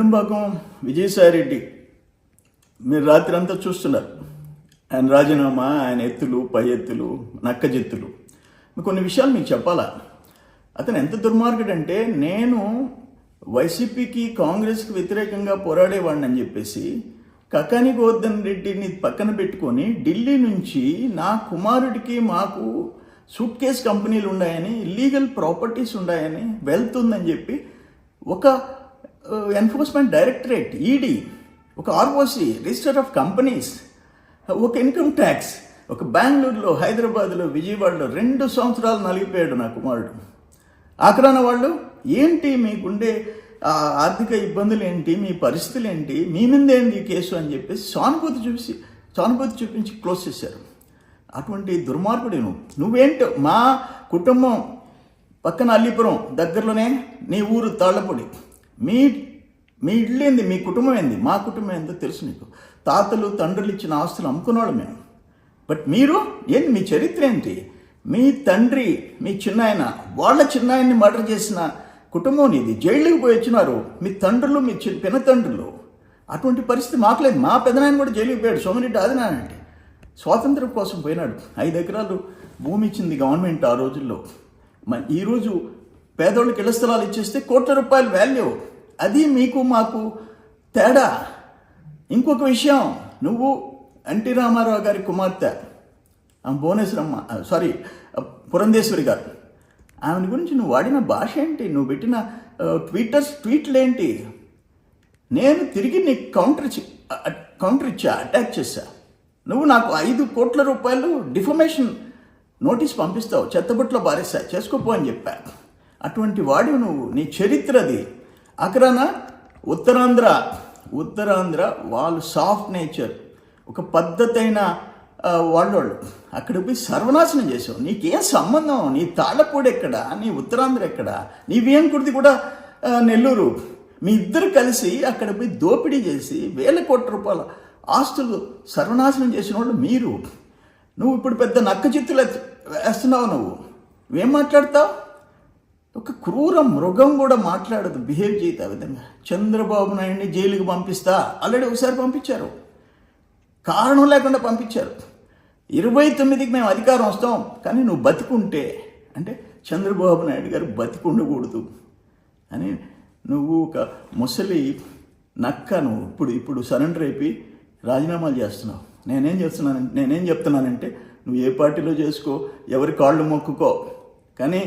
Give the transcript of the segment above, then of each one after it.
కోడంబాకం విజయసాయిరెడ్డి మీరు రాత్రి అంతా చూస్తున్నారు. ఆయన రాజీనామా, ఆయన ఎత్తులు, పై ఎత్తులు, నక్కజెత్తులు. కొన్ని విషయాలు మీకు చెప్పాలా. అతను ఎంత దుర్మార్గుడంటే, నేను వైసీపీకి కాంగ్రెస్కి వ్యతిరేకంగా పోరాడేవాడిని అని చెప్పేసి కకాని గోవర్ధన్ రెడ్డిని పక్కన పెట్టుకొని ఢిల్లీ నుంచి నా కుమారుడికి మాకు సూట్ కేస్ కంపెనీలు ఉన్నాయని, ఇల్లీగల్ ప్రాపర్టీస్ ఉన్నాయని, వెల్త్ ఉందని చెప్పి ఒక ఎన్ఫోర్స్మెంట్ డైరెక్టరేట్, ఈడీ, ఒక ఆర్ఓసి, రిజిస్టర్ ఆఫ్ కంపెనీస్, ఒక ఇన్కమ్ ట్యాక్స్, ఒక బెంగళూరులో, హైదరాబాద్లో, విజయవాడలో 2 సంవత్సరాలు నలిగిపోయాడు నా కుమారుడు. ఆఖరాన వాళ్ళు ఏంటి మీకుండే ఆర్థిక ఇబ్బందులు ఏంటి, మీ పరిస్థితులు ఏంటి, మీ మీద ఏంటి కేసు అని చెప్పేసి సానుభూతి చూపించి క్లోజ్ చేశారు. అటువంటి దుర్మార్గుడు నువ్వేంటో. మా కుటుంబం పక్కన అల్లిపురం దగ్గరలోనే, నీ ఊరు తాళ్లపొడి, మీ ఇల్లు ఏంది, మీ కుటుంబం ఏంది, మా కుటుంబం ఏందో తెలుసు నీకు. తాతలు తండ్రులు ఇచ్చిన ఆస్తులు అమ్ముకున్నాడు మేము. బట్ మీరు ఏంటి, మీ చరిత్ర ఏంటి? మీ తండ్రి, మీ చిన్నాయన, వాళ్ళ చిన్నాయన్ని మర్డర్ చేసిన కుటుంబం నీది. జైలుకి పోయి వచ్చినారు మీ తండ్రులు, మీ పినతండ్రులు. అటువంటి పరిస్థితి మాకు లేదు. మా పెదనాయన కూడా జైలుకి పోయాడు, సోమిరెడ్డి ఆదినారాయణ. స్వాతంత్రం కోసం పోయినాడు. 5 ఎకరాలు భూమి ఇచ్చింది గవర్నమెంట్ ఆ రోజుల్లో. ఈరోజు పేదోళ్ళకి ఇళ్ల స్థలాలు ఇచ్చేస్తే కోట్ల రూపాయల వాల్యూ. అది మీకు మాకు తేడా. ఇంకొక విషయం, నువ్వు ఎన్టీ రామారావు గారి కుమార్తె పురంధేశ్వరి గారు, ఆమె గురించి నువ్వు వాడిన భాష ఏంటి, నువ్వు పెట్టిన ట్వీట్లు ఏంటి? నేను తిరిగి నీకు కౌంటర్ ఇచ్చా, అటాక్ చేశా. నువ్వు నాకు 5 కోట్ల రూపాయలు డిఫమేషన్ నోటీస్ పంపిస్తావు, చెత్తబుట్లో బారేసా, చేసుకోపో అని చెప్పా. అటువంటి వాడు నువ్వు. నీ చరిత్రది. అక్కడన ఉత్తరాంధ్ర వాళ్ళు సాఫ్ట్ నేచర్, ఒక పద్ధతైన వాళ్ళు అక్కడ పోయి సర్వనాశనం చేసావు. నీకేం సంబంధం? నీ తాళ్ళపూడి ఎక్కడ, నీ ఉత్తరాంధ్ర ఎక్కడ, నీ వియంకుడిది కూడా నెల్లూరు. మీ ఇద్దరు కలిసి అక్కడ పోయి దోపిడీ చేసి 1000 కోట్ల రూపాయల ఆస్తులు సర్వనాశనం చేసిన వాళ్ళు మీరు. నువ్వు ఇప్పుడు పెద్ద నక్క చిత్తులు వేస్తున్నావు. నువ్వేం మాట్లాడతావు? ఒక క్రూర మృగం కూడా మాట్లాడదు, బిహేవ్ చేయదు ఆ విధంగా. చంద్రబాబు నాయుడిని జైలుకి పంపిస్తా, ఆల్రెడీ ఒకసారి పంపించారు, కారణం లేకుండా పంపించారు. 29కి మేము అధికారం వస్తాం, కానీ నువ్వు బతికుంటే, అంటే చంద్రబాబు నాయుడు గారు బతికుండకూడదు అని నువ్వు ఒక ముసలి నక్క. నువ్వు ఇప్పుడు సరెండర్ అయిపోయి రాజీనామాలు చేస్తున్నావు. నేనేం చెప్తున్నానంటే, నువ్వు ఏ పార్టీలో చేసుకో, ఎవరి కాళ్ళు మొక్కుకో, కానీ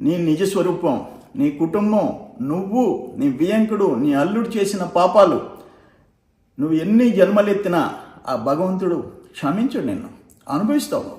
నీ నిజ స్వరూపం, నీ కుటుంబం, నువ్వు, నీ వియంకుడు, నీ అల్లుడు చేసిన పాపాలు, నువ్వు ఎన్ని జన్మలెత్తినా ఆ భగవంతుడు క్షమించడు, నిన్ను అనుభవిస్తావు.